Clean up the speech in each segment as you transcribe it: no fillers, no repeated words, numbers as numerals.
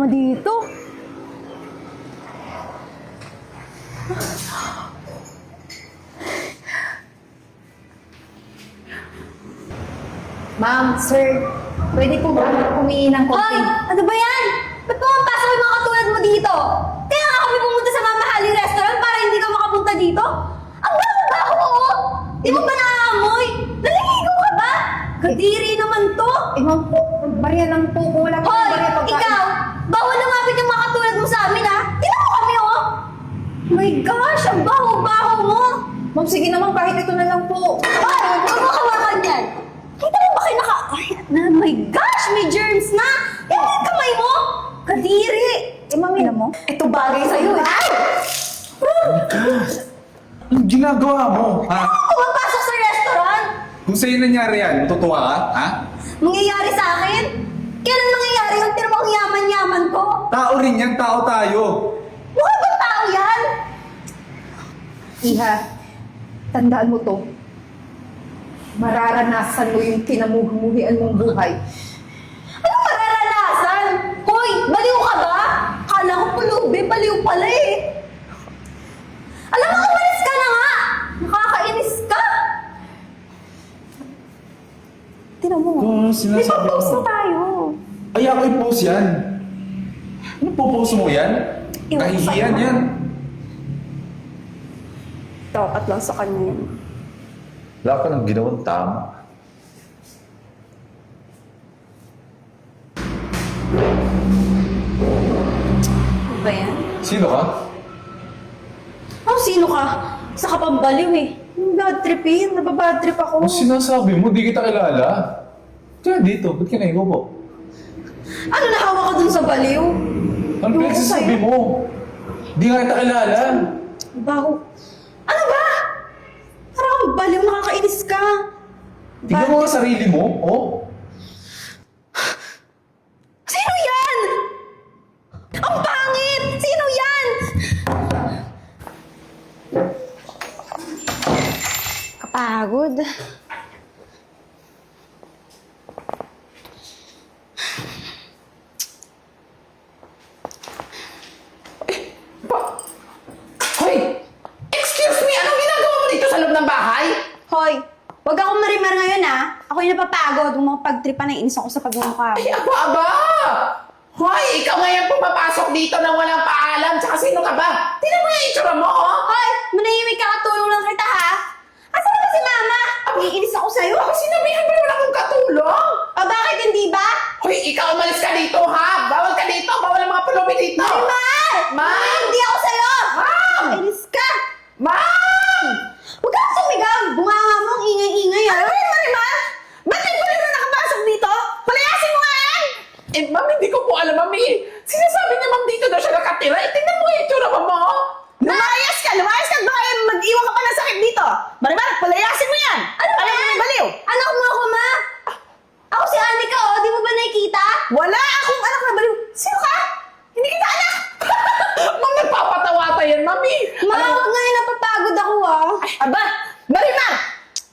naman dito. Ma'am, sir, pwede po ba humingi ng Hoy! konting... Ano ba yan? Ba't pumapasok yung mga katulad mo dito? Kaya nga kami pumunta sa mamahaling restaurant para hindi ka makapunta dito? Ang baho-baho, oh! Di mo ba naaamoy? Naliligo ka ba? Kadiri naman to! ma'am po, barya lang po. Kung wala po Hoy! barya pagkain. Ikaw! Bawal lumapit yung mga katulad mo sa amin, ha? Tingnan mo kami, oh! My gosh! Ang baho-baho mo! Ma'am, sige naman, kahit ito na lang po. Hoy! Huwag mo hawakan yan! Kita mo ba kayo naka... Ay, my gosh! May germs na! Yan yung kamay mo! Kadiri! Ma'am, Alam mo? Ito bagay sa'yo, eh! Ay! Anong ginagawa mo? Ha? Pumapasok sa restaurant! Kung sa'yo nangyari yan, matutuwa ka? Ha? Mangyayari sa akin? Kailan mangyayari yung tinamang yaman-yaman ko? Tao rin yan, tao tayo. Mukha bang tao yan? Iha, tandaan mo to. Mararanasan mo yung kinamuhimuhian mong buhay. Ano mararanasan? Hoy! Baliw ka ba? Kala ko pulubi, baliw pala eh. Alam mo, umalis ka na nga! Nakakainis ka! Tinan mo. Kung May sinasabi pag-post na mo. tayo. Ay, ako i-post yan. Ano po-post mo yan? Iwan ko Kahihiyan sa'yo. yan. Dapat lang sa kanya yun. Wala ka nang ginawang tama. Ano ba yan? Sino ka? Oh, sino ka? Sa kapambaliw eh. Bad trip eh. Nababad trip ako. Ano sinasabi mo? Di kita kilala. Kaya dito, ba't ka naiupo? Ano nahawa ka dun sa baliw? Ano Ewan ko pinagsasabi sa'yo. mo? Di nga kita kilala. Baho. Ano ba? Parang kang baliw, nakakainis ka. Tignan mo nga sarili mo, oh. Sino yan? Ang pangit! Sino yan? Kapagod. Hoy! Excuse me! Anong ginagawa mo dito sa loob ng bahay? Hoy, wag akong marimar ngayon ah. Ako yung napapagod. Yung mga pagtripa na inis ako sa pagmumukha. Ay, aba! Hoy! Ikaw ngayon pumapasok dito nang walang paalam. Tsaka sino ka ba? Tingnan mo yung itsura mo, oh! Hoy, manahimik ka, katulong lang kita ha. Asa na ba si mama? Iinis ako sa'yo. Ako sinabihan mo naman akong katulong! O bakit hindi ba? Hoy! Ikaw umalis ka dito, ha? Bawal ka dito! Bawal ang mga pulubi dito! Marimar! Ma'am! Hindi ako sa'yo! Ma'am! Inis ka! Ma'am! Huwag kang sumigaw! Bunganga mo, ang ingay-ingay ha! Ano yun, Marimar? Ba't may pulis na nakapasok dito? Palayasin mo nga yan! Eh, ma'am, hindi ko po alam, ma'am. Eh. Sinasabi niya, ma'am, dito daw siya nakatira. Eh, tingnan mo yung itsura mo, mo. Lumayas ka! Lumayas ka! Baka mag-iwan ka pa ng sakit dito! Marimar, palayasin mo yan! Ano ba yan? May baliw! Anak mo ako, ma! Ako si Anika, oh! Di mo ba nakikita? Wala akong anak na baliw! Sino ka? Hindi kita anak! Ma'am, nagpapatawata yan, ma'am. Eh. Ma, huwag nga yun, napapagod ako, ah! Aba! Marimar!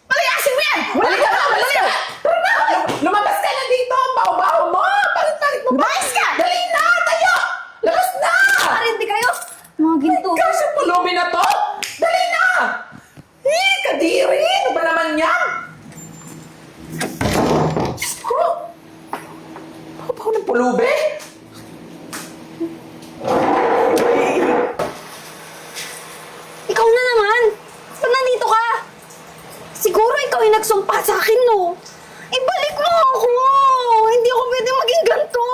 Palayasin mo yan! Wala ka na! Wala ka! Tara na! Lumabas ka na dito! Ang baho-baho mo! Palit-palit mo! Lumayas ka! Dali na! Tayo! Labas na! Parindi kayo! Mga ginto! Ikaw sa pulubi na to! Dali na! Eh, kadiri! Ano ba naman yan? Diyos ko! Baho ng pulubi? Ikaw na naman! Ba't nandito ka? Siguro ikaw yung nagsumpa sa akin, no? Ibalik mo ako! Hindi ako pwede maging ganito!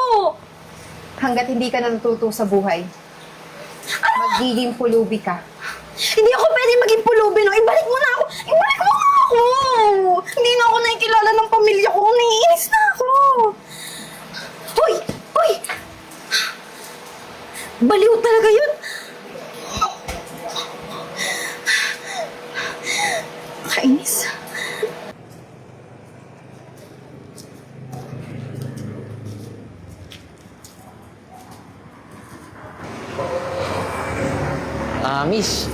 Hanggat hindi ka natututo sa buhay, magiging pulubi ka. Hindi ako pwede maging pulubi, no? Ibalik mo na ako! Ibalik mo na ako! Hindi na ako nakikilala ng pamilya ko. Naiinis na ako! Hoy! Hoy! Baliw talaga yun! Kainis. Miss,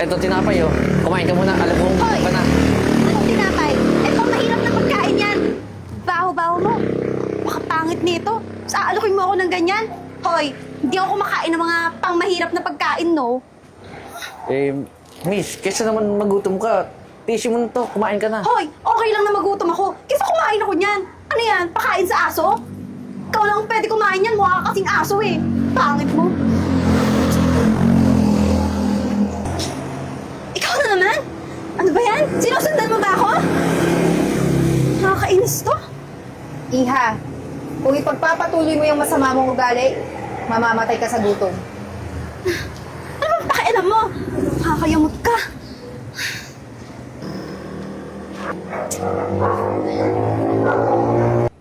eto tinapay oh. Kumain ka muna, alam mo Hoy! ka na. Anong tinapay? Ito, mahirap na pagkain yan. Baho-baho mo. Makapangit nito. Sa alokin mo ako ng ganyan. Hoy, hindi ako kumakain ng mga pangmahirap na pagkain, no? Eh, miss, kesa naman magutom ka, tisin mo na to, kumain ka na. Hoy, okay lang na magutom ako. Kesa kumain ako niyan. Ano yan? Pakain sa aso? Ikaw lang pwede kumain yan. Mukha ka kasing aso eh. Pangit mo. Ikaw na naman? Ano ba yan? Sinusundan mo ba ako? Nakakainis to. Iha, kung ipagpapatuloy mo yung masama mong ugali, mamamatay ka sa gutom. Ano bang pakialam mo? Nakakayamot ka.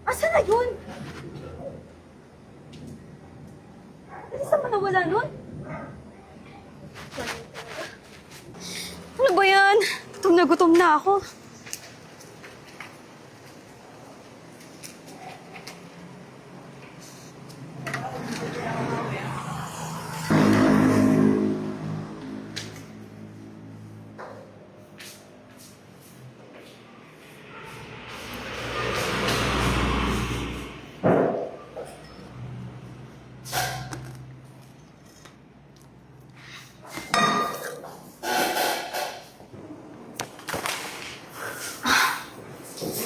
Asa na yun? Saan ba nawala nun? Ano ba yan? Gutom na ako.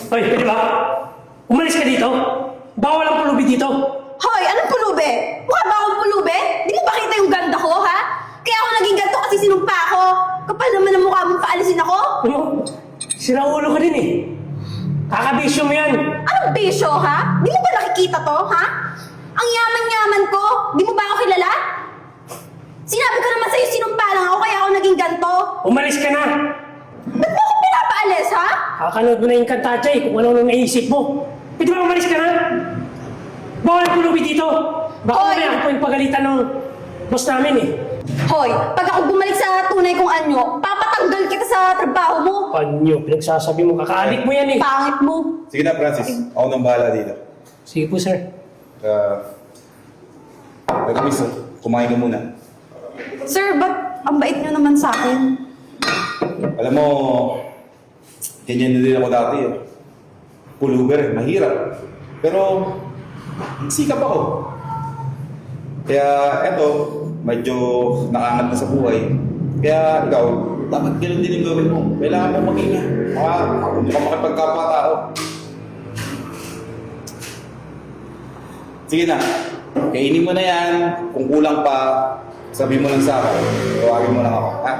Hoy, pwede ba? Umalis ka dito. Bawal ang pulubi dito. Hoy, anong pulube? Mukha ba akong pulube? Di mo ba kita yung ganda ko, ha? Kaya ako naging ganito kasi sinumpa ako. Kapal naman ang mukha mong paalisin ako. Ano? Siraulo ka din eh. Kakabisyo mo yan. Anong bisyo, ha? Di mo ba nakikita to, ha? Ang yaman-yaman ko. Di mo ba ako kilala? Sinabi ko naman sa'yo sinumpa lang ako kaya ako naging ganito. Umalis ka na. Ba't mo ako pinapaalis, ha? Kakanood mo na yung kantatsa eh, kung ano naisip mo. Pwede ba umalis ka na? Bawal ang pulubi dito. Baka Hoy! mamaya ako po yung pagalitan ng boss namin eh. Hoy, pag ako bumalik sa tunay kong anyo, papatanggal kita sa trabaho mo. Panyo, pinagsasabi mo, kakaadik mo yan eh. Pangit mo. Sige na, Francis. Ako nang bahala dito. Sige po sir. Nag-miss, kumain ka muna. Sir, ba't ang bait nyo naman sa akin? Alam mo, ganyan na din ako dati eh. Puluber, mahirap. Pero, sikap ako. Kaya, eto, medyo nakangat na sa buhay. Kaya, ikaw, dapat ganun din yung gawin mo. Kailangan mo maging kung di ka makipagkapwa-tao. Sige na, kainin mo na yan. Kung kulang pa, sabi mo lang sa akin. Tawagin mo lang ako, ha?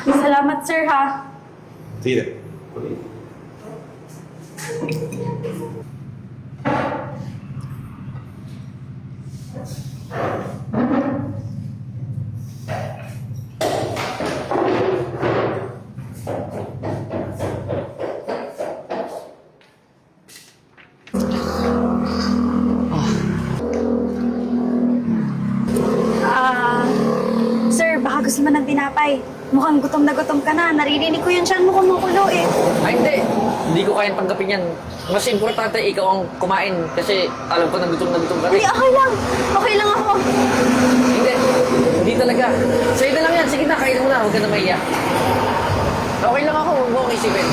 Salamat sir ha. Sige na. Sir, baka gusto mo ng tinapay. Mukhang gutom na gutom ka na. Naririnig ko yung tiyan mo kumukulo eh. Ay, hindi. Hindi ko kayang tanggapin yan. Mas importante ikaw ang kumain kasi alam ko na gutom ka Hindi, rin. okay lang. Okay lang ako. Hindi. Hindi talaga. Sa'yo na lang yan. Sige na, kain mo na. Huwag ka na maiyak. Okay lang ako. Huwag mo akong isipin.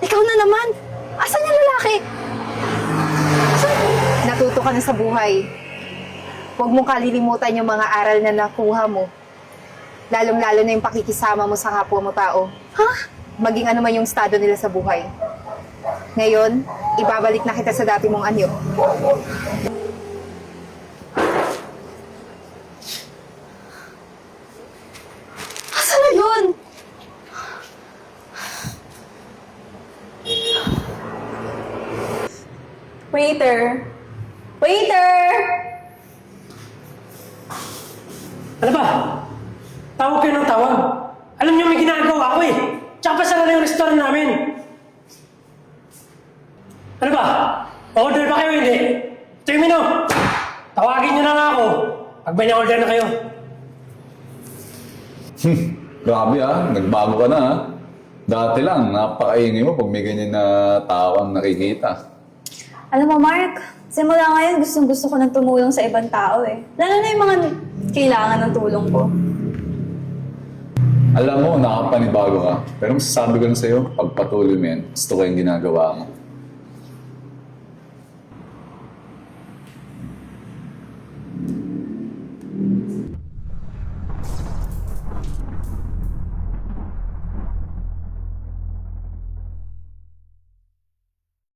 Ikaw na naman. Asan yung lalaki? Natuto ka na sa buhay. Huwag mong kalilimutan yung mga aral na nakuha mo. Lalong-lalo na yung pakikisama mo sa kapwa mo tao. Ha? Maging ano man yung estado nila sa buhay. Ngayon, ibabalik na kita sa dati mong anyo. Asan na yun? Waiter! Waiter! Ano ba? Tawag kayo ng tawag. Alam niyo may ginagawa ko eh. Tsaka pa sara na yung restaurant namin. Ano ba? Order ba kayo hindi? Ito yung menu. Tawagin niyo na nga ako. Pag may na-order na kayo. Grabe nagbago ka na Dati lang, napakaingay mo pag may ganyan na tao ang nakikita. Alam mo, Mark, simula ngayon gustong-gusto ko nang tumulong sa ibang tao eh. Lalo na yung mga kailangan ng tulong ko. Alam mo, nakapanibago ka. Pero masasabi ko lang sa'yo, pagpatuloy mo yan, gusto ko yung ginagawa mo.